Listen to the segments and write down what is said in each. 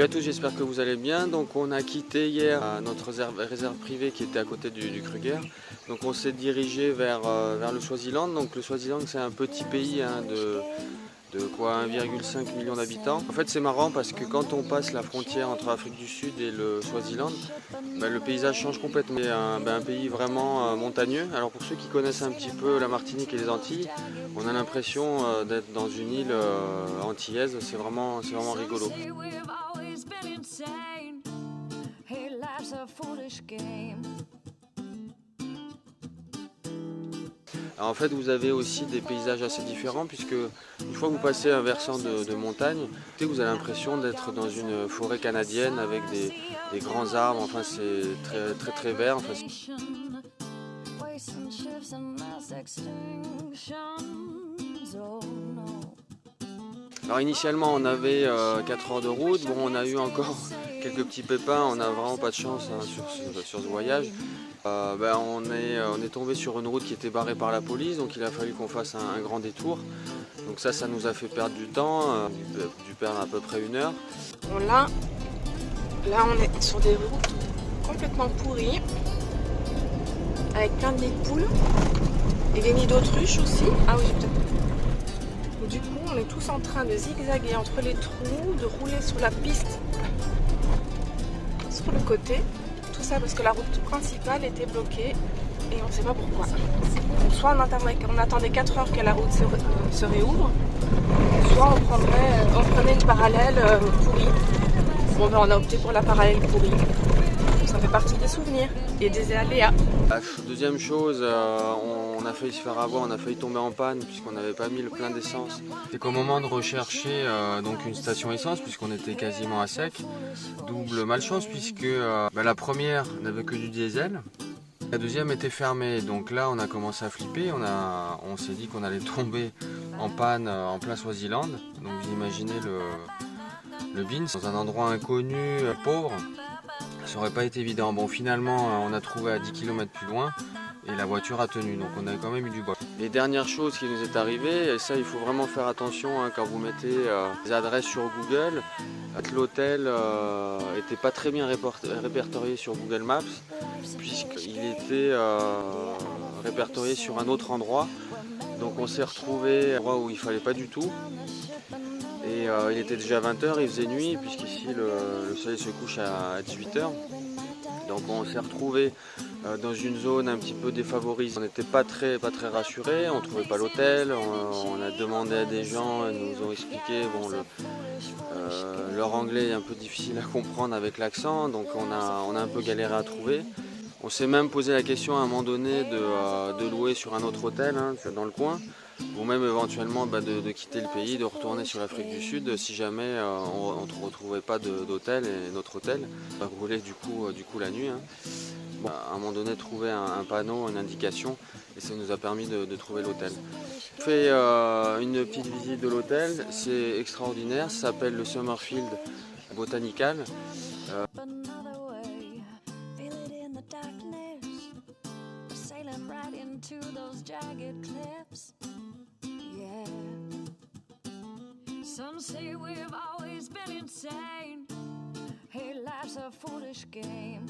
Salut à tous, j'espère que vous allez bien. Donc on a quitté hier notre réserve privée qui était à côté du Kruger. Donc on s'est dirigé vers le Swaziland. Donc le Swaziland, c'est un petit pays de quoi 1,5 million d'habitants. En fait c'est marrant parce que quand on passe la frontière entre l'Afrique du Sud et le Swaziland, le paysage change complètement. C'est un pays vraiment montagneux. Alors pour ceux qui connaissent un petit peu la Martinique et les Antilles, on a l'impression d'être dans une île antillaise. C'est vraiment rigolo. Alors en fait vous avez aussi des paysages assez différents puisque une fois que vous passez un versant de montagne, vous avez l'impression d'être dans une forêt canadienne avec des grands arbres, enfin c'est très vert. Enfin, alors initialement on avait 4 heures de route, bon on a eu encore quelques petits pépins, on n'a vraiment pas de chance hein, sur ce voyage. On est tombé sur une route qui était barrée par la police, donc il a fallu qu'on fasse un grand détour. Donc ça nous a fait perdre du temps, dû perdre à peu près 1 heure. Bon, là on est sur des routes complètement pourries, avec plein de nids de poules et des nids d'autruches aussi. Ah oui, peut-être. Du coup on est tous en train de zigzaguer entre les trous, de rouler sur la piste sur le côté. Tout ça parce que la route principale était bloquée et on ne sait pas pourquoi. Donc soit on attendait 4 heures que la route se réouvre, soit on prenait une parallèle pourrie. Bon on a opté pour la parallèle pourrie. Ça fait partie des souvenirs et des aléas. Deuxième chose, on a failli se faire avoir, on a failli tomber en panne puisqu'on n'avait pas mis le plein d'essence. C'est qu'au moment de rechercher donc une station essence, puisqu'on était quasiment à sec, double malchance puisque la première n'avait que du diesel. La deuxième était fermée, donc là on a commencé à flipper, on s'est dit qu'on allait tomber en panne en plein Swaziland. Donc vous imaginez le Beans, dans un endroit inconnu, pauvre, ça n'aurait pas été évident. Bon finalement on a trouvé à 10 km plus loin et la voiture a tenu, donc on a quand même eu du bol. Les dernières choses qui nous est arrivées, et ça il faut vraiment faire attention hein, quand vous mettez des adresses sur Google. L'hôtel n'était pas très bien répertorié sur Google Maps, puisqu'il était répertorié sur un autre endroit. Donc on s'est retrouvé à un endroit où il ne fallait pas du tout. Et il était déjà 20 h, il faisait nuit, puisqu'ici le soleil se couche à 18 h. Donc on s'est retrouvé dans une zone un petit peu défavorisée. On n'était pas très rassurés, on ne trouvait pas l'hôtel, on a demandé à des gens, ils nous ont expliqué, bon, leur anglais est un peu difficile à comprendre avec l'accent, donc on a un peu galéré à trouver. On s'est même posé la question à un moment donné de louer sur un autre hôtel hein, dans le coin, ou même éventuellement de quitter le pays, de retourner sur l'Afrique du Sud si jamais on ne retrouvait pas d'hôtel et notre hôtel. On va rouler du coup la nuit. Hein. Bon, à un moment donné trouver un panneau, une indication, et ça nous a permis de trouver l'hôtel. On fait une petite visite de l'hôtel, c'est extraordinaire, ça s'appelle le Summerfield Botanical. Some say we've always been insane. Hey, life's a foolish game.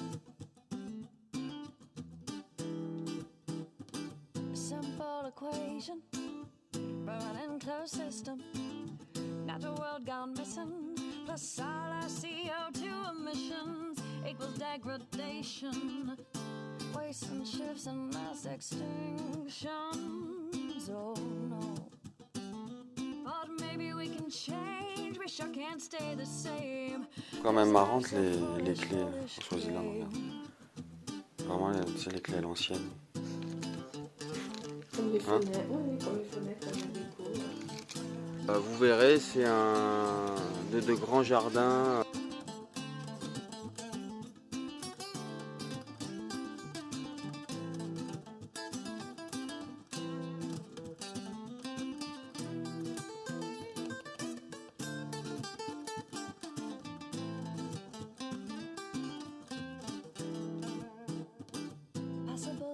A simple equation from an enclosed system. Natural world gone missing. Plus all our CO2 emissions equals degradation. Wasting shifts and mass extinctions. Oh no. Quand même marrantes les clés au Swaziland, regarde. Vraiment c'est les clés à l'ancienne. Comme les fenêtres, oui, comme les fenêtres à la déco. Vous verrez, c'est de grands jardins.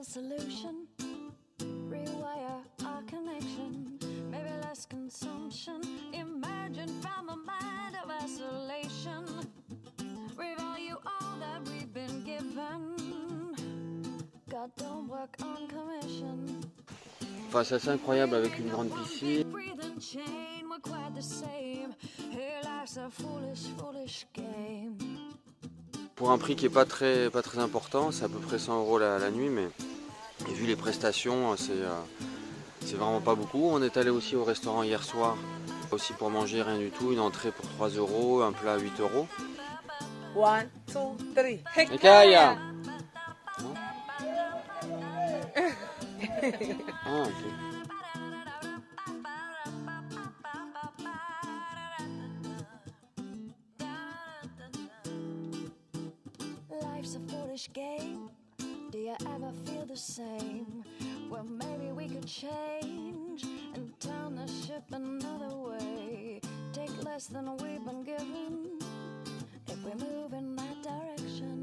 Solution, rewire our connection, maybe less consumption, emerging from a mind of isolation. Enfin, c'est assez incroyable avec une grande piscine. Pour un prix qui n'est pas très important, c'est à peu près 100 € la nuit, mais et vu les prestations, c'est vraiment pas beaucoup. On est allé aussi au restaurant hier soir, aussi pour manger rien du tout, une entrée pour 3 €, un plat 8 €. 1, 2, 3. Hekaya. Non. Ah, ok. Life's a foolish game. Do you ever feel the same? Well, maybe we could change and turn the ship another way. Take less than we've been given if we move in that direction.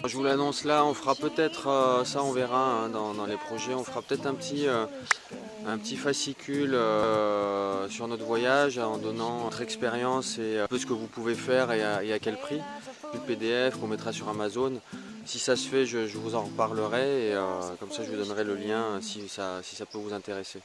Je vous l'annonce là, on fera peut-être, ça on verra hein, dans les projets, on fera peut-être un petit fascicule sur notre voyage en donnant notre expérience et un peu ce que vous pouvez faire et à quel prix. Le PDF qu'on mettra sur Amazon. Si ça se fait, je vous en reparlerai et comme ça je vous donnerai le lien si ça peut vous intéresser.